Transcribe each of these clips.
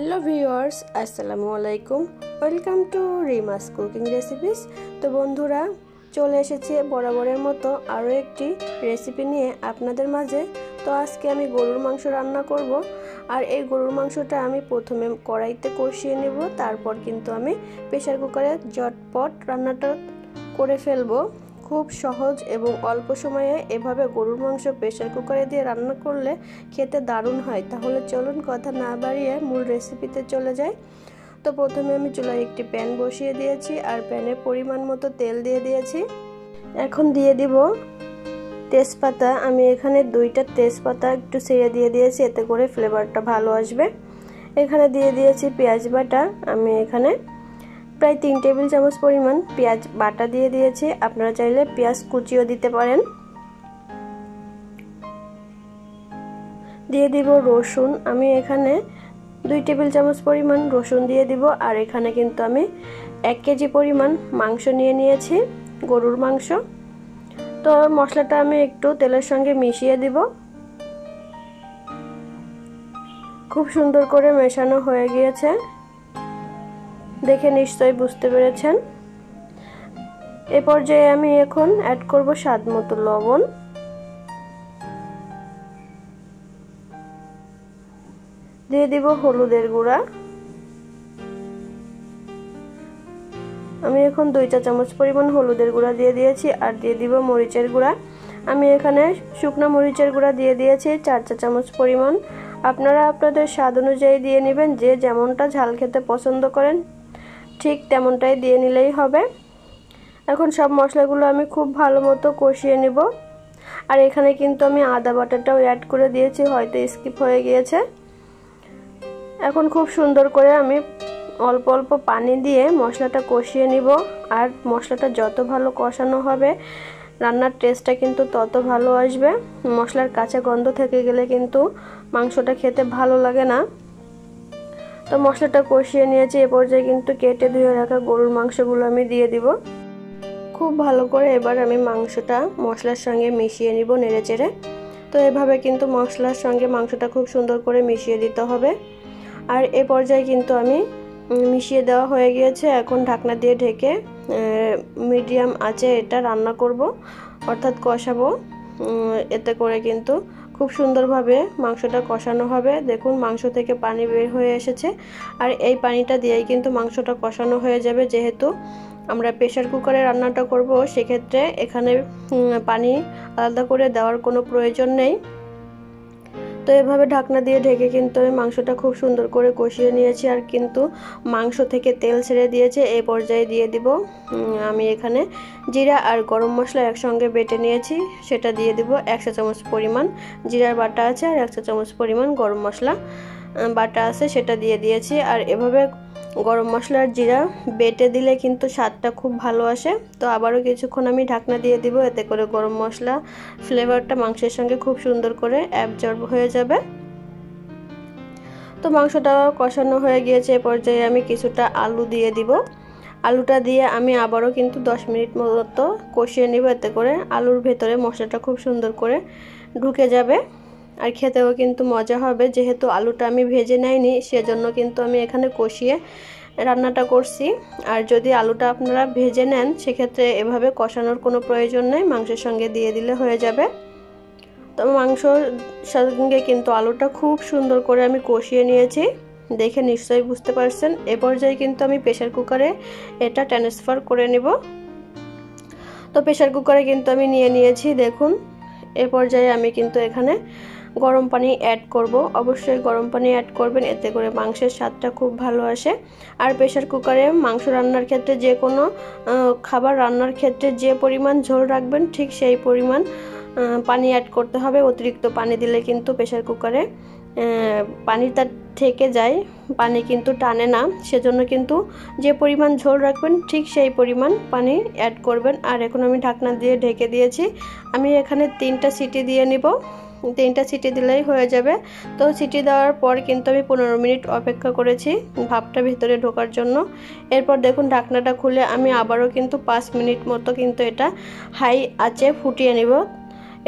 Hello viewers, আসসালামু আলাইকুম। Welcome to রিমাস cooking recipes. তো বন্ধুরা, চলে এসেছি বরাবরের মতো আরও একটি রেসিপি নিয়ে আপনাদের মাঝে। তো আজকে আমি গরুর মাংস রান্না করব। আর এই গরুর মাংসটা আমি প্রথমে কড়াইতে কষিয়ে নেব, তারপর কিন্তু আমি প্রেসার কুকারে ঝটপট রান্নাটা করে ফেলবো। খুব সহজ এবং অল্প সময়ে এভাবে গরুর মাংস প্রেসার কুকারে দিয়ে রান্না করলে খেতে দারুণ হয়। তাহলে চলুন কথা না বাড়িয়ে মূল রেসিপিতে চলে যাই। তো প্রথমে আমি চুলায় একটি প্যান বসিয়ে দিয়েছি আর প্যানে পরিমাণ মতো তেল দিয়ে দিয়েছি। এখন দিয়ে দিব তেজপাতা। আমি এখানে 2টা তেজপাতা একটু ছেড়ে দিয়ে দিয়েছি, এতে করে ফ্লেভারটা ভালো আসবে। এখানে দিয়ে দিয়েছি পেঁয়াজ বাটা। আমি এখানে প্রায় 3 টেবিল চামচ পরিমাণ পেঁয়াজ বাটা দিয়ে দিয়েছি। আপনারা চাইলে পেঁয়াজ কুচিও দিতে পারেন। দিয়ে দিব রসুন। আমি এখানে 2 টেবিল চামচ পরিমাণ রসুন দিয়ে দিব। আর এখানে কিন্তু আমি 1 কেজি পরিমাণ মাংস নিয়ে নিয়েছি, গরুর মাংস। তো মশলাটা আমি একটু তেলের সঙ্গে মিশিয়ে দিব। খুব সুন্দর করে মেশানো হয়ে গিয়েছে, দেখে নিশ্চয়ই বুঝতে পেরেছেন। এ পর্যায়ে আমি এখন অ্যাড করব স্বাদ মতো লবণ। দিয়ে দিব হলুদের গুঁড়া। আমি এখন 2 চা চামচ পরিমাণ হলুদের গুঁড়া দিয়ে দিয়েছি। আর দিয়ে দিব মরিচের গুঁড়া। আমি এখানে শুকনো মরিচের গুঁড়া দিয়ে দিয়েছি 4 চা চামচ পরিমাণ। আপনারা আপনাদের স্বাদ অনুযায়ী দিয়ে নেবেন, যে যেমনটা ঝাল খেতে পছন্দ করেন ঠিক তেমনটাই দিয়ে নিলেই হবে। এখন সব মশলাগুলো আমি খুব ভালো মতো কষিয়ে নেব। আর এখানে কিন্তু আমি আদা বাটাটাও অ্যাড করে দিয়েছি, হয়তো স্কিপ হয়ে গিয়েছে। এখন খুব সুন্দর করে আমি অল্প অল্প পানি দিয়ে মশলাটা কষিয়ে নিব। আর মশলাটা যত ভালো কষানো হবে রান্নার টেস্টটা কিন্তু তত ভালো আসবে। মশলার কাঁচা গন্ধ থেকে গেলে কিন্তু মাংসটা খেতে ভালো লাগে না। তো মশলাটা কষিয়ে নিয়েছি। এ পর্যায়ে কিন্তু কেটে ধুয়ে রাখা গরুর মাংসগুলো আমি দিয়ে দিব। খুব ভালো করে এবার আমি মাংসটা মশলার সঙ্গে মিশিয়ে নিব নেড়েচেড়ে। তো এভাবে কিন্তু মশলার সঙ্গে মাংসটা খুব সুন্দর করে মিশিয়ে দিতে হবে। আর এ পর্যায়ে কিন্তু আমি মিশিয়ে দেওয়া হয়ে গিয়েছে। এখন ঢাকনা দিয়ে ঢেকে মিডিয়াম আঁচে এটা রান্না করব, অর্থাৎ কষাবো। এতে করে কিন্তু খুব সুন্দরভাবে মাংসটা কষানো হবে। দেখুন মাংস থেকে পানি বের হয়ে এসেছে। আর এই পানিটা দিয়েই কিন্তু মাংসটা কষানো হয়ে যাবে। যেহেতু আমরা প্রেসার কুকারে রান্নাটা করব, সেক্ষেত্রে এখানে পানি আলাদা করে দেওয়ার কোনো প্রয়োজন নেই। তো এভাবে ঢাকনা দিয়ে ঢেকে কিন্তু আমি মাংসটা খুব সুন্দর করে কষিয়ে নিয়েছি। আর কিন্তু মাংস থেকে তেল ছেড়ে দিয়েছে। এই পর্যায়ে দিয়ে দিব আমি এখানে জিরা আর গরম মশলা একসঙ্গে বেটে নিয়েছি, সেটা দিয়ে দিব। 1 চা চামচ পরিমাণ জিরার বাটা আছে আর 1 চা চামচ পরিমাণ গরম মশলা বাটা আছে, সেটা দিয়ে দিয়েছি। আর এভাবে গরম মশলা আর জিরা বেটে দিলে কিন্তু স্বাদটা খুব ভালো আসে। তো আবারও কিছুক্ষণ আমি ঢাকনা দিয়ে দিব, এতে করে গরম মশলা ফ্লেভারটা মাংসের সঙ্গে খুব সুন্দর করে অ্যাবজর্ব হয়ে যাবে। তো মাংসটা কষানো হয়ে গিয়েছে। এ পর্যায়ে আমি কিছুটা আলু দিয়ে দিব। আলুটা দিয়ে আমি আবারও কিন্তু 10 মিনিট মতো কষিয়ে নিব, এতে করে আলুর ভেতরে মশলাটা খুব সুন্দর করে ঢুকে যাবে। আর খেতেও কিন্তু মজা হবে। যেহেতু আলুটা আমি ভেজে নেইনি, সেজন্য কিন্তু আমি এখানে কষিয়ে রান্নাটা করছি। আর যদি আলুটা আপনারা ভেজে নেন, সেক্ষেত্রে এভাবে কষানোর কোনো প্রয়োজন নেই, মাংসের সঙ্গে দিয়ে দিলে হয়ে যাবে। তো মাংসর সঙ্গে কিন্তু আলুটা খুব সুন্দর করে আমি কষিয়ে নিয়েছি, দেখে নিশ্চয়ই বুঝতে পারছেন। এ পর্যায়ে কিন্তু আমি প্রেসার কুকারে এটা ট্রান্সফার করে নেব। তো প্রেসার কুকারে কিন্তু আমি নিয়ে নিয়েছি। দেখুন এ পর্যায়ে আমি কিন্তু এখানে গরম পানি অ্যাড করব। অবশ্যই গরম পানি অ্যাড করবেন, এতে করে মাংসের স্বাদটা খুব ভালো আসে। আর প্রেসার কুকারে মাংস রান্নার ক্ষেত্রে, যে কোনো খাবার রান্নার ক্ষেত্রে যে পরিমাণ ঝোল রাখবেন ঠিক সেই পরিমাণ পানি অ্যাড করতে হবে। অতিরিক্ত পানি দিলে কিন্তু প্রেসার কুকারে পানিটা থেকে যায়, পানি কিন্তু টানে না। সেজন্য কিন্তু যে পরিমাণ ঝোল রাখবেন ঠিক সেই পরিমাণ পানি অ্যাড করবেন। আর এখন আমি ঢাকনা দিয়ে ঢেকে দিয়েছি। আমি এখানে 3টা সিটি দিয়ে নিব। 3টা সিটি দিলেই হয়ে যাবে। তো সিটি দেওয়ার পর কিন্তু আমি 15 মিনিট অপেক্ষা করেছি ভাপটা ভিতরে ঢোকার জন্য। এরপর দেখুন ঢাকনাটা খুলে আমি আবারও কিন্তু 5 মিনিট মতো কিন্তু এটা হাই আঁচে ফুটিয়ে নিব।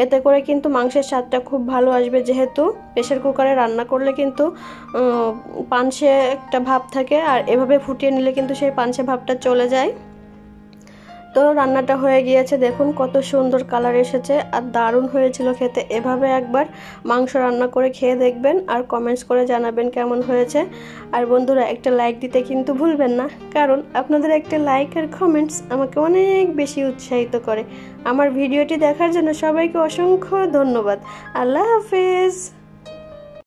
এতে করে কিন্তু মাংসের স্বাদটা খুব ভালো আসবে, যেহেতু প্রেসার কুকারে রান্না করলে কিন্তু পানসে একটা ভাব থাকে, আর এভাবে ফুটিয়ে নিলে কিন্তু সেই পানসে ভাবটা চলে যায়। তো রান্নাটা হয়ে গিয়েছে, দেখুন কত সুন্দর কালার এসেছে আর দারুণ হয়েছিল খেতে। এভাবে একবার মাংস রান্না করে খেয়ে দেখবেন আর কমেন্টস করে জানাবেন কেমন হয়েছে। আর বন্ধুরা, একটা লাইক দিতে কিন্তু ভুলবেন না, কারণ আপনাদের একটা লাইক আর কমেন্টস আমাকে অনেক বেশি উৎসাহিত করে। আমার ভিডিওটি দেখার জন্য সবাইকে অসংখ্য ধন্যবাদ। আল্লাহ হাফেজ।